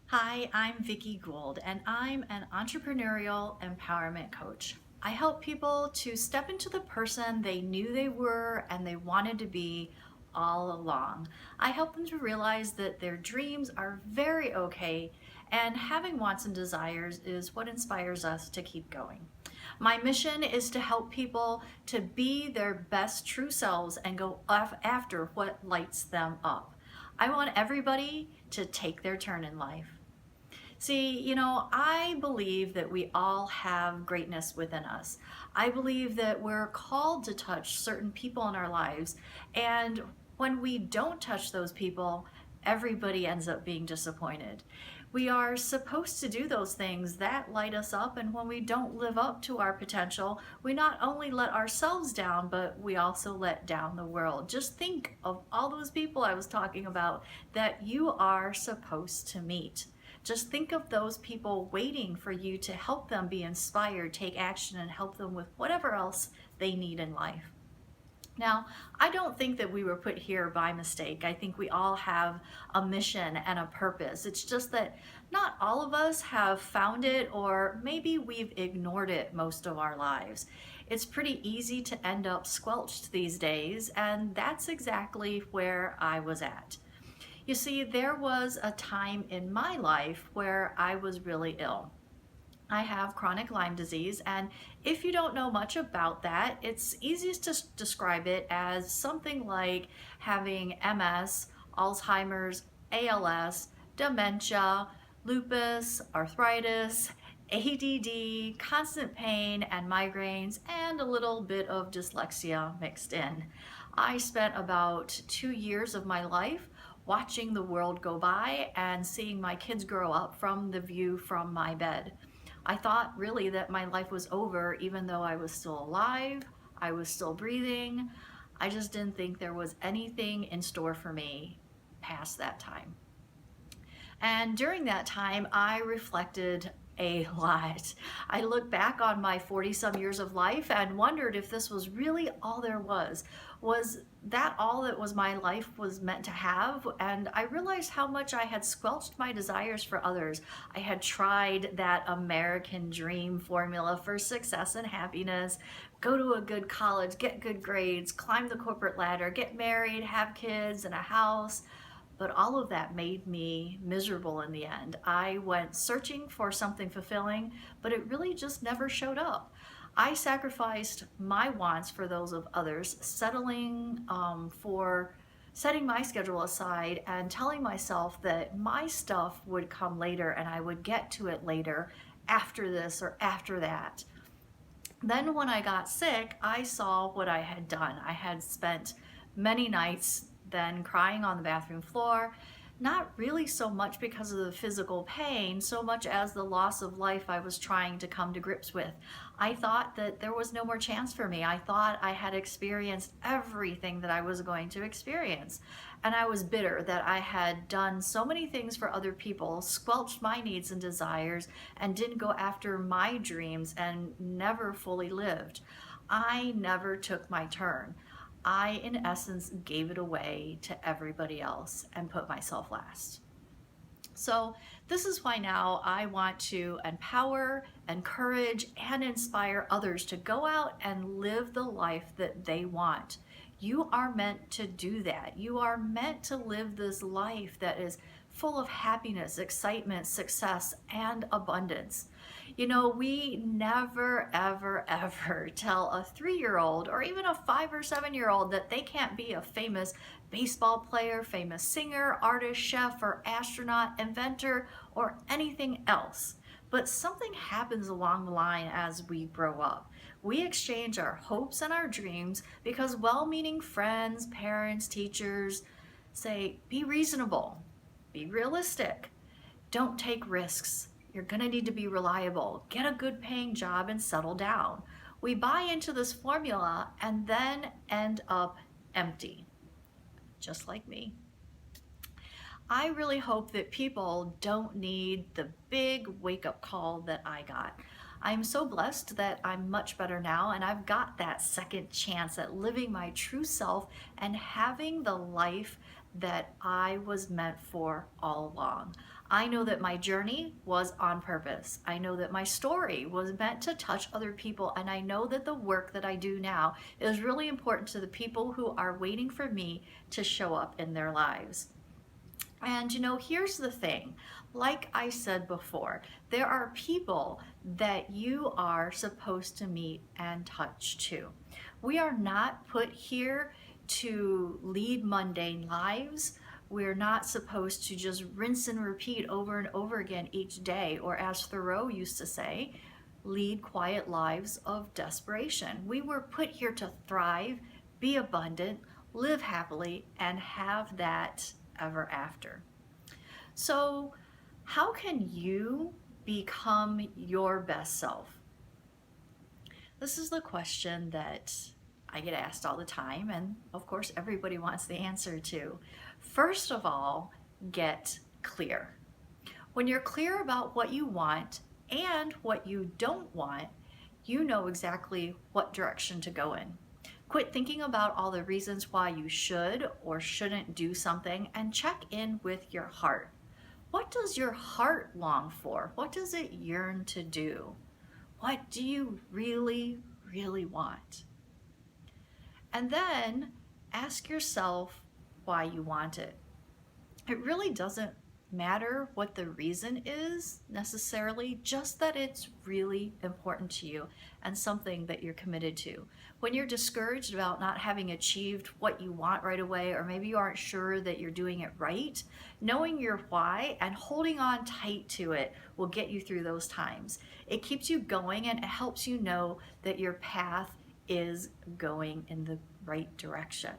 Hi, I'm Vickie Gould, and I'm an entrepreneurial empowerment coach. I help people to step into the person they knew they were and they wanted to be all along. I help them to realize that their dreams are very okay, and having wants and desires is what inspires us to keep going. My mission is to help people to be their best true selves and go after what lights them up. I want everybody to take their turn in life. See, I believe that we all have greatness within us. I believe that we're called to touch certain people in our lives. And when we don't touch those people, everybody ends up being disappointed. We are supposed to do those things that light us up. And when we don't live up to our potential, we not only let ourselves down, but we also let down the world. Just think of all those people I was talking about that you are supposed to meet. Just think of those people waiting for you to help them be inspired, take action, and help them with whatever else they need in life. Now, I don't think that we were put here by mistake. I think we all have a mission and a purpose. It's just that not all of us have found it, or maybe we've ignored it most of our lives. It's pretty easy to end up squelched these days, and that's exactly where I was at. You see, there was a time in my life where I was really ill. I have chronic Lyme disease, and if you don't know much about that, it's easiest to describe it as something like having MS, Alzheimer's, ALS, dementia, lupus, arthritis, ADD, constant pain and migraines, and a little bit of dyslexia mixed in. I spent about 2 years of my life watching the world go by and seeing my kids grow up from the view from my bed. I thought really that my life was over, even though I was still alive, I was still breathing. I just didn't think there was anything in store for me past that time. And during that time, I reflected a lot. I look back on my 40 some years of life and wondered if this was really all there was. Was that all that was my life was meant to have? And I realized how much I had squelched my desires for others. I had tried that American dream formula for success and happiness: go to a good college, get good grades, climb the corporate ladder, get married, have kids and a house. But all of that made me miserable in the end. I went searching for something fulfilling, but it really just never showed up. I sacrificed my wants for those of others, settling for setting my schedule aside and telling myself that my stuff would come later and I would get to it later, after this or after that. Then when I got sick, I saw what I had done. I had spent many nights then crying on the bathroom floor, not really so much because of the physical pain, so much as the loss of life I was trying to come to grips with. I thought that there was no more chance for me. I thought I had experienced everything that I was going to experience. And I was bitter that I had done so many things for other people, squelched my needs and desires, and didn't go after my dreams and never fully lived. I never took my turn. I, in essence, gave it away to everybody else and put myself last. So this is why now I want to empower, encourage, and inspire others to go out and live the life that they want. You are meant to do that. You are meant to live this life that is full of happiness, excitement, success, and abundance. We never, ever, ever tell a 3-year-old or even a 5 or 7-year-old that they can't be a famous baseball player, famous singer, artist, chef, or astronaut, inventor, or anything else. But something happens along the line as we grow up. We exchange our hopes and our dreams because well-meaning friends, parents, teachers say, be reasonable, be realistic, don't take risks. You're gonna need to be reliable, get a good paying job and settle down. We buy into this formula and then end up empty, just like me. I really hope that people don't need the big wake-up call that I got. I'm so blessed that I'm much better now, and I've got that second chance at living my true self and having the life that I was meant for all along. I know that my journey was on purpose. I know that my story was meant to touch other people, and I know that the work that I do now is really important to the people who are waiting for me to show up in their lives. And here's the thing. Like I said before, there are people that you are supposed to meet and touch too. We are not put here to lead mundane lives. We're not supposed to just rinse and repeat over and over again each day, or as Thoreau used to say, lead quiet lives of desperation. We were put here to thrive, be abundant, live happily, and have that ever after. So, how can you become your best self? This is the question that I get asked all the time, and of course, everybody wants the answer to. First of all, get clear. When you're clear about what you want and what you don't want, you know exactly what direction to go in. Quit thinking about all the reasons why you should or shouldn't do something, and check in with your heart. What does your heart long for? What does it yearn to do? What do you really, really want? And then ask yourself why you want it. It really doesn't matter what the reason is necessarily, just that it's really important to you and something that you're committed to. When you're discouraged about not having achieved what you want right away, or maybe you aren't sure that you're doing it right, knowing your why and holding on tight to it will get you through those times. It keeps you going, and it helps you know that your path is going in the right direction.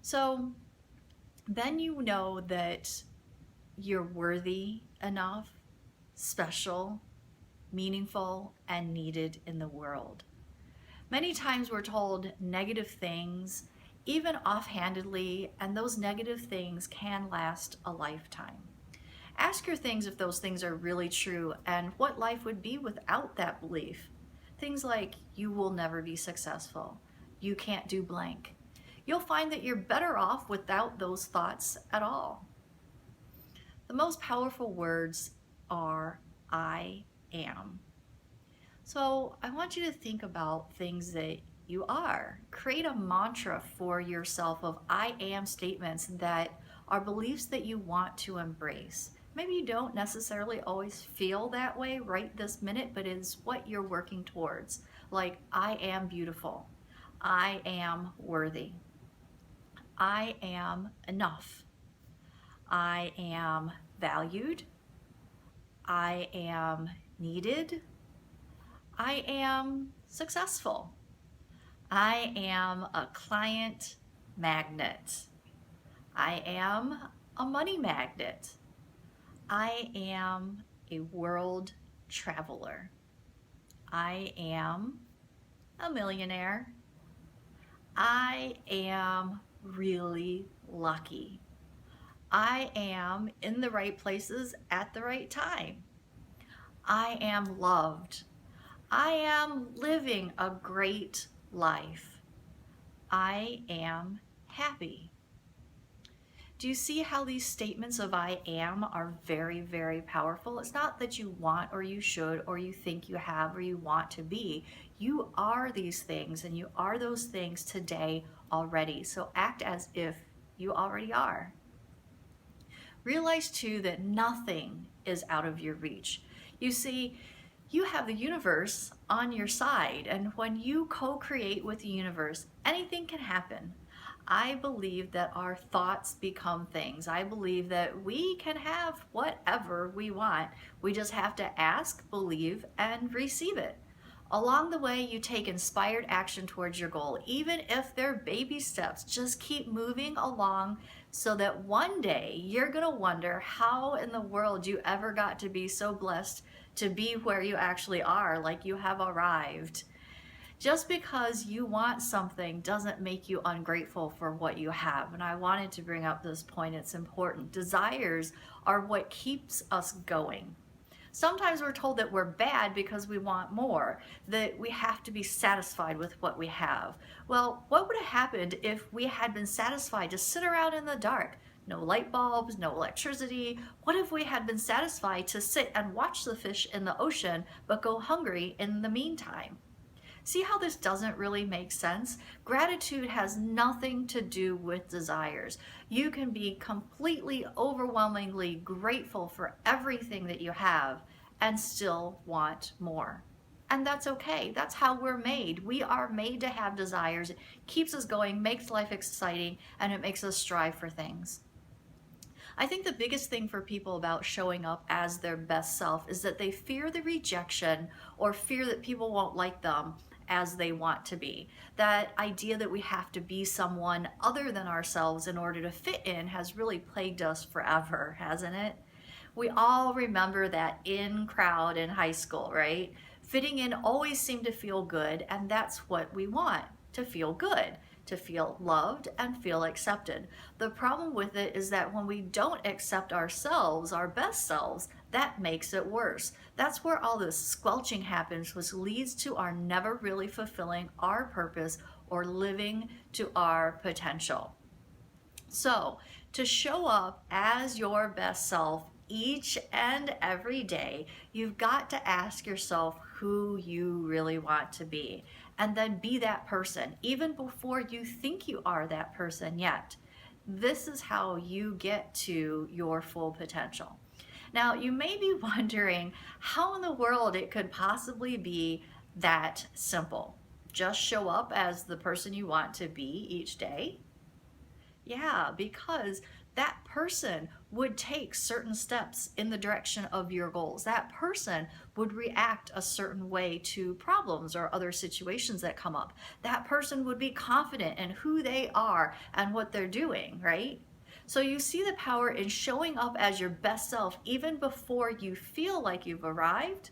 So then you know that you're worthy enough, special, meaningful, and needed in the world. Many times we're told negative things, even offhandedly, and those negative things can last a lifetime. Ask your things if those things are really true and what life would be without that belief. Things like, you will never be successful, you can't do blank. You'll find that you're better off without those thoughts at all. The most powerful words are I am. So I want you to think about things that you are. Create a mantra for yourself of I am statements that are beliefs that you want to embrace. Maybe you don't necessarily always feel that way right this minute, but it's what you're working towards. Like, I am beautiful. I am worthy. I am enough. I am valued. I am needed. I am successful. I am a client magnet. I am a money magnet. I am a world traveler. I am a millionaire. I am really lucky. I am in the right places at the right time. I am loved. I am living a great life. I am happy. Do you see how these statements of I am are very, very powerful? It's not that you want or you should or you think you have or you want to be. You are these things, and you are those things today already. So act as if you already are. Realize too that nothing is out of your reach. You see, you have the universe on your side, and when you co-create with the universe, anything can happen. I believe that our thoughts become things. I believe that we can have whatever we want. We just have to ask, believe, and receive it. Along the way, you take inspired action towards your goal, even if they're baby steps. Just keep moving along so that one day you're going to wonder how in the world you ever got to be so blessed to be where you actually are, like you have arrived. Just because you want something doesn't make you ungrateful for what you have. And I wanted to bring up this point, it's important. Desires are what keeps us going. Sometimes we're told that we're bad because we want more, that we have to be satisfied with what we have. Well, what would have happened if we had been satisfied to sit around in the dark? No light bulbs, no electricity. What if we had been satisfied to sit and watch the fish in the ocean but go hungry in the meantime? See how this doesn't really make sense? Gratitude has nothing to do with desires. You can be completely overwhelmingly grateful for everything that you have and still want more. And that's okay. That's how we're made. We are made to have desires. It keeps us going, makes life exciting, and it makes us strive for things. I think the biggest thing for people about showing up as their best self is that they fear the rejection or fear that people won't like them as they want to be. That idea that we have to be someone other than ourselves in order to fit in has really plagued us forever, hasn't it? We all remember that in crowd in high school, right? Fitting in always seemed to feel good, and that's what we want, to feel good, to feel loved and feel accepted. The problem with it is that when we don't accept ourselves, our best selves, that makes it worse. That's where all this squelching happens, which leads to our never really fulfilling our purpose or living to our potential. So, to show up as your best self each and every day, you've got to ask yourself who you really want to be, and then be that person, even before you think you are that person yet. This is how you get to your full potential. Now, you may be wondering how in the world it could possibly be that simple. Just show up as the person you want to be each day. Yeah, because that person would take certain steps in the direction of your goals. That person would react a certain way to problems or other situations that come up. That person would be confident in who they are and what they're doing, right? So you see the power in showing up as your best self even before you feel like you've arrived.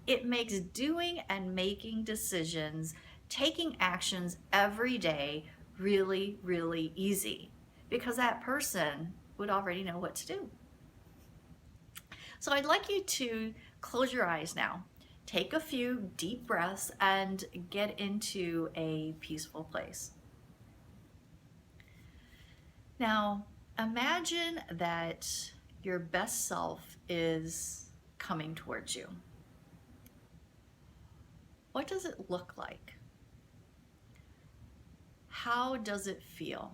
It makes doing and making decisions, taking actions every day really, really easy because that person would already know what to do. So I'd like you to close your eyes now. Take a few deep breaths and get into a peaceful place. Now, imagine that your best self is coming towards you. What does it look like? How does it feel?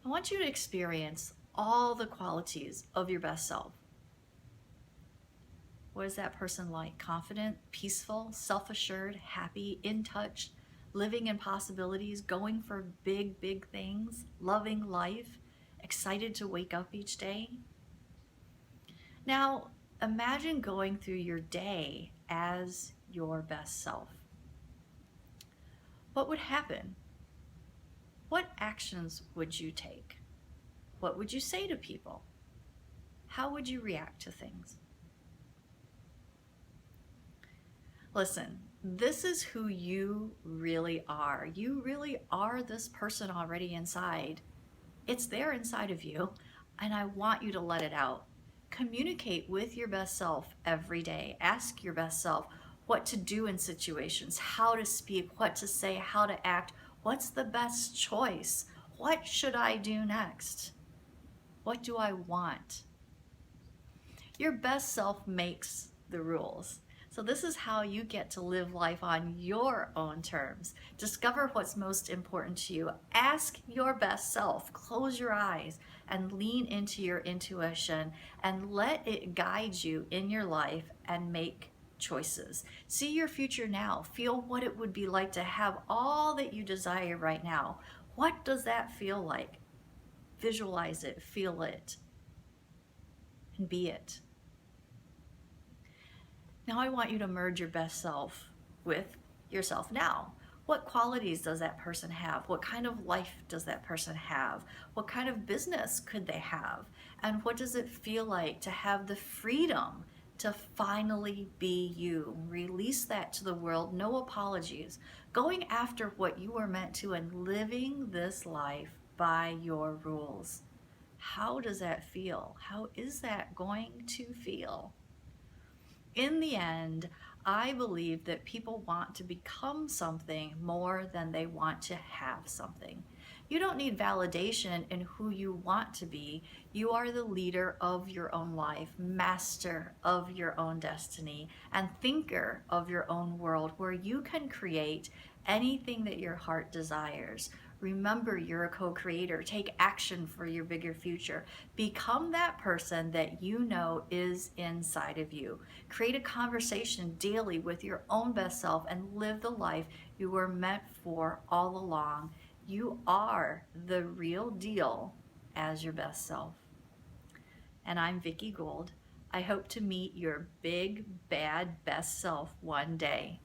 I want you to experience all the qualities of your best self. What is that person like? Confident, peaceful, self-assured, happy, in touch, living in possibilities, going for big, big things, loving life, excited to wake up each day? Now, imagine going through your day as your best self. What would happen? What actions would you take? What would you say to people? How would you react to things? Listen, this is who you really are. You really are this person already inside. It's there inside of you, and I want you to let it out. Communicate with your best self every day. Ask your best self what to do in situations, how to speak, what to say, how to act. What's the best choice? What should I do next? What do I want? Your best self makes the rules. So this is how you get to live life on your own terms. Discover what's most important to you. Ask your best self. Close your eyes and lean into your intuition and let it guide you in your life and make choices. See your future now. Feel what it would be like to have all that you desire right now. What does that feel like? Visualize it, feel it, and be it. Now I want you to merge your best self with yourself now. What qualities does that person have? What kind of life does that person have? What kind of business could they have? And what does it feel like to have the freedom to finally be you? Release that to the world, no apologies. Going after what you were meant to and living this life by your rules. How does that feel? How is that going to feel? In the end, I believe that people want to become something more than they want to have something. You don't need validation in who you want to be. You are the leader of your own life, master of your own destiny, and thinker of your own world, where you can create anything that your heart desires. Remember, you're a co-creator. Take action for your bigger future. Become that person that you know is inside of you. Create a conversation daily with your own best self and live the life you were meant for all along. You are the real deal as your best self. And I'm Vickie Gould. I hope to meet your big, bad best self one day.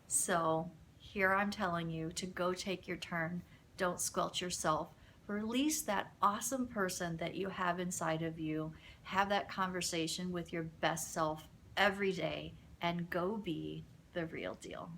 So here I'm telling you to go take your turn. Don't squelch yourself. Release that awesome person that you have inside of you. Have that conversation with your best self every day and go be the real deal.